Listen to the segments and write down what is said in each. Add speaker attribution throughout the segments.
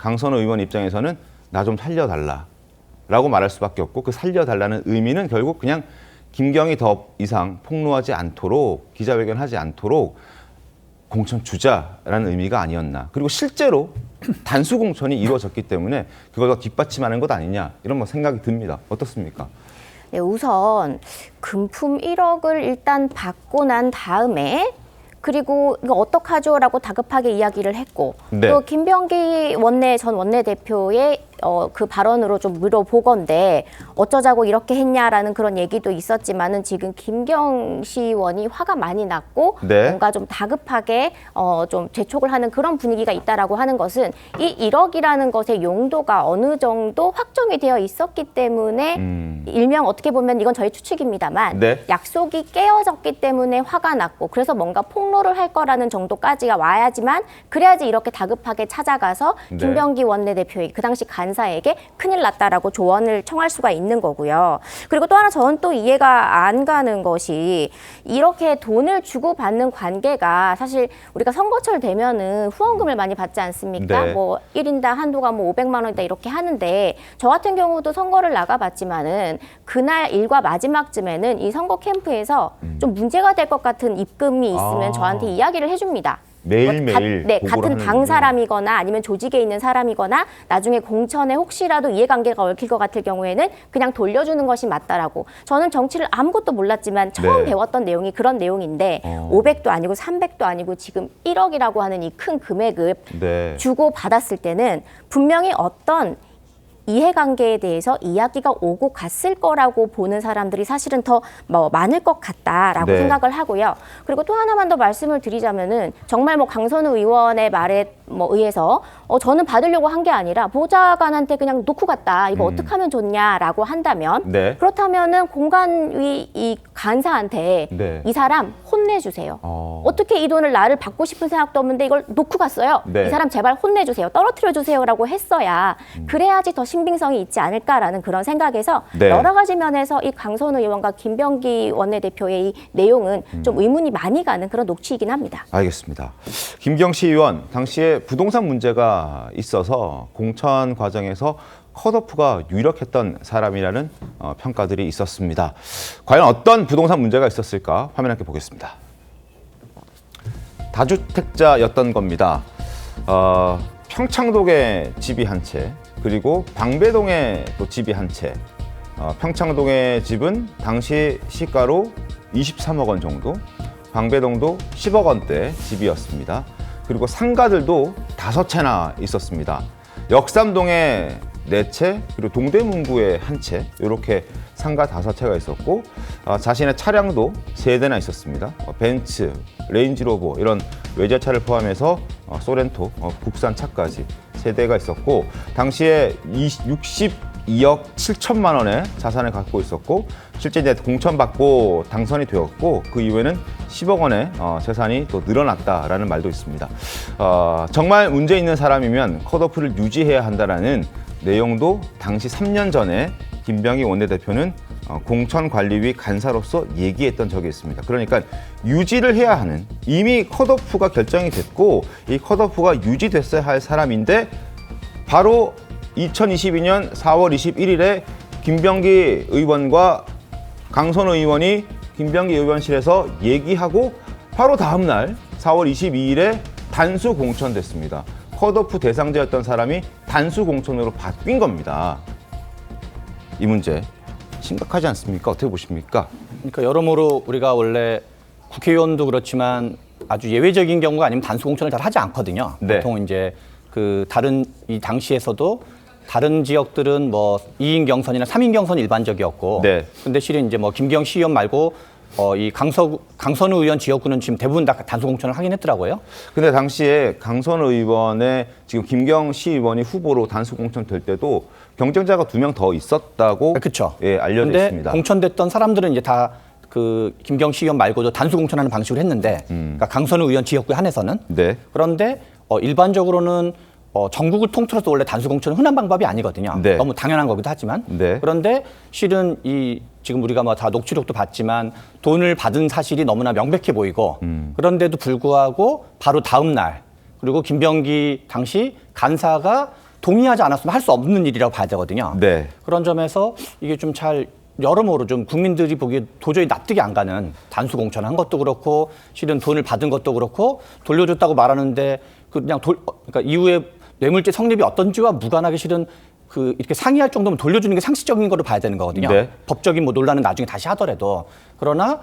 Speaker 1: 강선우 의원 입장에서는 나 좀 살려달라라고 말할 수밖에 없고 그 살려달라는 의미는 결국 그냥 김경희 더 이상 폭로하지 않도록 기자회견하지 않도록 공천 주자라는 의미가 아니었나. 그리고 실제로 단수 공천이 이루어졌기 때문에 그걸 더 뒷받침하는 것 아니냐 이런 뭐 생각이 듭니다. 어떻습니까?
Speaker 2: 네, 우선 금품 1억을 일단 받고 난 다음에 그리고 이거 어떡하죠라고 다급하게 이야기를 했고
Speaker 1: 네.
Speaker 2: 또 김병기 전 원내대표의 그 발언으로 좀 물어보건데 어쩌자고 이렇게 했냐라는 그런 얘기도 있었지만은 지금 김경시 의원이 화가 많이 났고
Speaker 1: 네.
Speaker 2: 뭔가 좀 다급하게 좀 재촉을 하는 그런 분위기가 있다라고 하는 것은 이 1억이라는 것의 용도가 어느 정도 확정이 되어 있었기 때문에 일명 어떻게 보면 이건 저희 추측입니다만
Speaker 1: 네.
Speaker 2: 약속이 깨어졌기 때문에 화가 났고 그래서 뭔가 폭로를 할 거라는 정도까지가 와야지만 그래야지 이렇게 다급하게 찾아가서
Speaker 1: 네.
Speaker 2: 김병기 원내대표에게 그 당시 간사에게 큰일 났다라고 조언을 청할 수가 있는 거고요. 그리고 또 하나 저는 또 이해가 안 가는 것이 이렇게 돈을 주고받는 관계가 사실 우리가 선거철 되면은 후원금을 많이 받지 않습니까?
Speaker 1: 네.
Speaker 2: 뭐 1인당 한도가 뭐 500만 원이다 이렇게 하는데 저 같은 경우도 선거를 나가봤지만은 그날 일과 마지막쯤에는 이 선거 캠프에서 좀 문제가 될 것 같은 입금이 있으면 저한테 이야기를 해줍니다.
Speaker 1: 매일매일
Speaker 2: 네,
Speaker 1: 보고를
Speaker 2: 같은 당
Speaker 1: 하는군요.
Speaker 2: 사람이거나 아니면 조직에 있는 사람이거나 나중에 공천에 혹시라도 이해관계가 얽힐 것 같을 경우에는 그냥 돌려주는 것이 맞다라고. 저는 정치를 아무것도 몰랐지만 처음
Speaker 1: 네.
Speaker 2: 배웠던 내용이 그런 내용인데 500도 아니고 300도 아니고 지금 1억이라고 하는 이 큰 금액을
Speaker 1: 네.
Speaker 2: 주고 받았을 때는 분명히 어떤 이해관계에 대해서 이야기가 오고 갔을 거라고 보는 사람들이 사실은 더 많을 것 같다라고
Speaker 1: 네.
Speaker 2: 생각을 하고요. 그리고 또 하나만 더 말씀을 드리자면은 정말 강선우 의원의 말에 의해서 저는 받으려고 한 게 아니라 보좌관한테 그냥 놓고 갔다. 이거 어떻게 하면 좋냐라고 한다면
Speaker 1: 네.
Speaker 2: 그렇다면은 공관위 이 간사한테
Speaker 1: 네.
Speaker 2: 이 사람 혼내주세요. 어떻게 이 돈을 나를 받고 싶은 생각도 없는데 이걸 놓고 갔어요.
Speaker 1: 네.
Speaker 2: 이 사람 제발 혼내주세요. 떨어뜨려 주세요라고 했어야 그래야지 더 신빙성이 있지 않을까라는 그런 생각에서
Speaker 1: 네.
Speaker 2: 여러 가지 면에서 이 강선우 의원과 김병기 원내대표의 이 내용은 좀 의문이 많이 가는 그런 녹취이긴 합니다.
Speaker 1: 알겠습니다. 김경시 의원 당시에 부동산 문제가 있어서 공천 과정에서 컷오프가 유력했던 사람이라는 평가들이 있었습니다. 과연 어떤 부동산 문제가 있었을까 화면 함께 보겠습니다. 다주택자였던 겁니다. 평창동에 집이 한 채, 그리고 방배동에 또 집이 한 채. 평창동의 집은 당시 시가로 23억 원 정도, 방배동도 10억 원대 집이었습니다. 그리고 상가들도 5채나 있었습니다. 역삼동에 4채, 그리고 동대문구에 1채, 이렇게 상가 5채가 있었고 자신의 차량도 3대나 있었습니다. 벤츠, 레인지로버 이런 외제차를 포함해서 소렌토, 국산 차까지 3대가 있었고 당시에 62억 7천만 원의 자산을 갖고 있었고 실제 이제 공천받고 당선이 되었고 그 이후에는 10억 원의 재산이 또 늘어났다라는 말도 있습니다. 정말 문제 있는 사람이면 컷오프를 유지해야 한다라는 내용도 당시 3년 전에 김병기 원내대표는 공천관리위 간사로서 얘기했던 적이 있습니다. 그러니까 유지를 해야 하는, 이미 컷오프가 결정이 됐고 이 컷오프가 유지됐어야 할 사람인데 바로 2022년 4월 21일에 김병기 의원과 강선우 의원이 김병기 의원실에서 얘기하고 바로 다음 날 4월 22일에 단수 공천됐습니다. 컷오프 대상자였던 사람이 단수 공천으로 바뀐 겁니다. 이 문제 심각하지 않습니까? 어떻게 보십니까?
Speaker 3: 그러니까 여러모로 우리가 원래 국회의원도 그렇지만 아주 예외적인 경우가 아니면 단수 공천을 잘 하지 않거든요.
Speaker 1: 네.
Speaker 3: 보통 이제 그 다른 이 당시에서도 다른 지역들은 뭐 2인 경선이나 3인 경선이 일반적이었고,
Speaker 1: 네.
Speaker 3: 근데 실은 이제 뭐 김경시 의원 말고 이 강선우 의원 지역구는 지금 대부분 다 단수 공천을 하긴 했더라고요.
Speaker 1: 근데 당시에 강선우 의원의 지금 김경시 의원이 후보로 단수 공천될 때도 경쟁자가 2명 더 있었다고
Speaker 3: 그렇죠.
Speaker 1: 예, 알려져
Speaker 3: 근데
Speaker 1: 있습니다.
Speaker 3: 공천됐던 사람들은 이제 다 그 김경시 의원 말고도 단수 공천하는 방식으로 했는데, 그러니까 강선우 의원 지역구에 한해서는.
Speaker 1: 네.
Speaker 3: 그런데 일반적으로는 전국을 통틀어서 원래 단수 공천은 흔한 방법이 아니거든요.
Speaker 1: 네.
Speaker 3: 너무 당연한 거기도 하지만.
Speaker 1: 네.
Speaker 3: 그런데 실은 지금 우리가 뭐 다 녹취록도 봤지만 돈을 받은 사실이 너무나 명백해 보이고, 그런데도 불구하고 바로 다음 날, 그리고 김병기 당시 간사가 동의하지 않았으면 할 수 없는 일이라고 봐야 되거든요.
Speaker 1: 네.
Speaker 3: 그런 점에서 이게 좀 잘 여러모로 좀 국민들이 보기에 도저히 납득이 안 가는 단수 공천한 것도 그렇고 실은 돈을 받은 것도 그렇고 돌려줬다고 말하는데 그냥 그러니까 이후에 뇌물죄 성립이 어떤지와 무관하게 실은 그 이렇게 상의할 정도면 돌려주는 게 상식적인 거로 봐야 되는 거거든요.
Speaker 1: 네.
Speaker 3: 법적인 뭐 논란은 나중에 다시 하더라도 그러나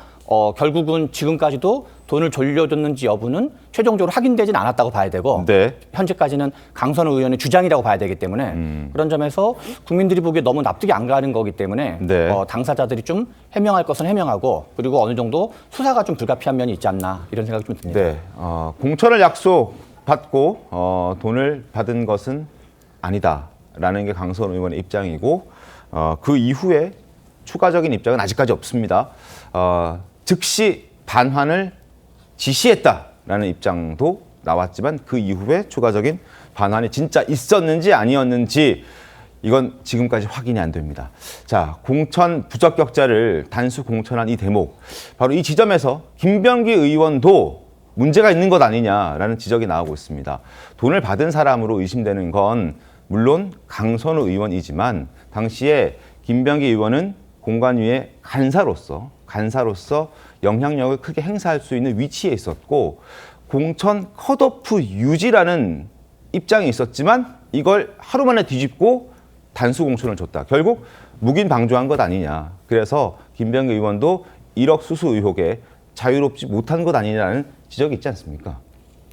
Speaker 3: 결국은 지금까지도 돈을 돌려줬는지 여부는 최종적으로 확인되진 않았다고 봐야 되고
Speaker 1: 네.
Speaker 3: 현재까지는 강선우 의원의 주장이라고 봐야 되기 때문에 그런 점에서 국민들이 보기에 너무 납득이 안 가는 거기 때문에
Speaker 1: 네.
Speaker 3: 당사자들이 좀 해명할 것은 해명하고 그리고 어느 정도 수사가 좀 불가피한 면이 있지 않나 이런 생각이 좀 듭니다.
Speaker 1: 네. 공천을 약속받고 돈을 받은 것은 아니다라는 게 강선 의원의 입장이고 그 이후에 추가적인 입장은 아직까지 없습니다. 즉시 반환을 지시했다라는 입장도 나왔지만 그 이후에 추가적인 반환이 진짜 있었는지 아니었는지 이건 지금까지 확인이 안 됩니다. 자, 공천 부적격자를 단수 공천한 이 대목, 바로 이 지점에서 김병기 의원도 문제가 있는 것 아니냐라는 지적이 나오고 있습니다. 돈을 받은 사람으로 의심되는 건 물론 강선우 의원이지만 당시에 김병기 의원은 공관위의 간사로서 영향력을 크게 행사할 수 있는 위치에 있었고 공천 컷오프 유지라는 입장이 있었지만 이걸 하루 만에 뒤집고 단수 공천을 줬다. 결국 묵인 방조한 것 아니냐. 그래서 김병기 의원도 1억 수수 의혹에 자유롭지 못한 것 아니냐는 지적이 있지 않습니까?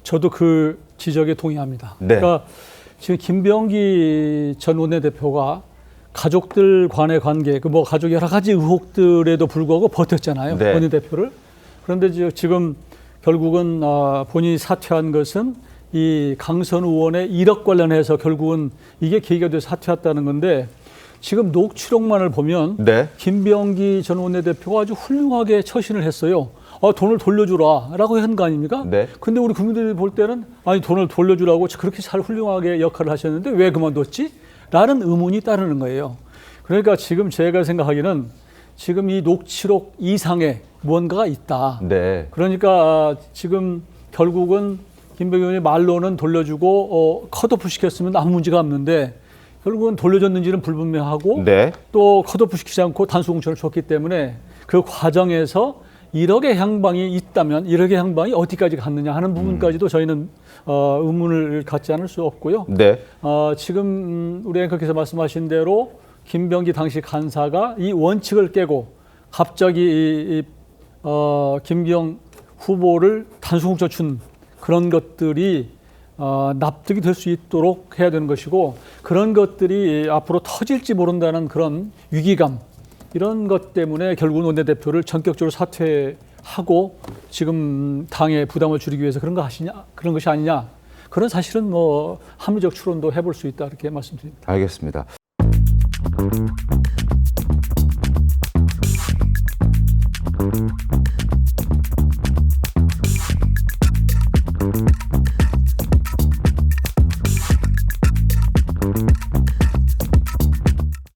Speaker 4: 저도 그 지적에 동의합니다.
Speaker 1: 네.
Speaker 4: 그러니까 지금 김병기 전 원내대표가 가족들 간의 관계, 그 뭐 가족 여러 가지 의혹들에도 불구하고 버텼잖아요.
Speaker 1: 네.
Speaker 4: 원내대표를. 그런데 지금 결국은 본인이 사퇴한 것은 이 강선우 의원의 1억 관련해서 결국은 이게 계기가 돼서 사퇴했다는 건데 지금 녹취록만을 보면
Speaker 1: 네.
Speaker 4: 김병기 전 원내대표가 아주 훌륭하게 처신을 했어요. 돈을 돌려주라라고 한 거 아닙니까?
Speaker 1: 네.
Speaker 4: 근데 우리 국민들이 볼 때는 아니 돈을 돌려주라고 그렇게 잘 훌륭하게 역할을 하셨는데 왜 그만뒀지? 라는 의문이 따르는 거예요. 그러니까 지금 제가 생각하기는 지금 이 녹취록 이상의 무언가가 있다.
Speaker 1: 네.
Speaker 4: 그러니까 지금 결국은 김병기 의원이 말로는 돌려주고 컷오프 시켰으면 아무 문제가 없는데 결국은 돌려줬는지는 불분명하고
Speaker 1: 네.
Speaker 4: 또 컷오프 시키지 않고 단수 공천을 줬기 때문에 그 과정에서 1억의 향방이 있다면 1억의 향방이 어디까지 갔느냐 하는 부분까지도 저희는 의문을 갖지 않을 수 없고요.
Speaker 1: 네.
Speaker 4: 지금 우리 앵커께서 말씀하신 대로 김병기 당시 간사가 이 원칙을 깨고 갑자기 김병 후보를 단수 공천 준 그런 것들이 납득이 될 수 있도록 해야 되는 것이고 그런 것들이 앞으로 터질지 모른다는 그런 위기감 이런 것 때문에 결국은 원내대표를 전격적으로 사퇴하고 지금 당의 부담을 줄이기 위해서 그런 것이 아니냐 그런 사실은 뭐 합리적 추론도 해볼 수 있다 이렇게 말씀드립니다.
Speaker 1: 알겠습니다.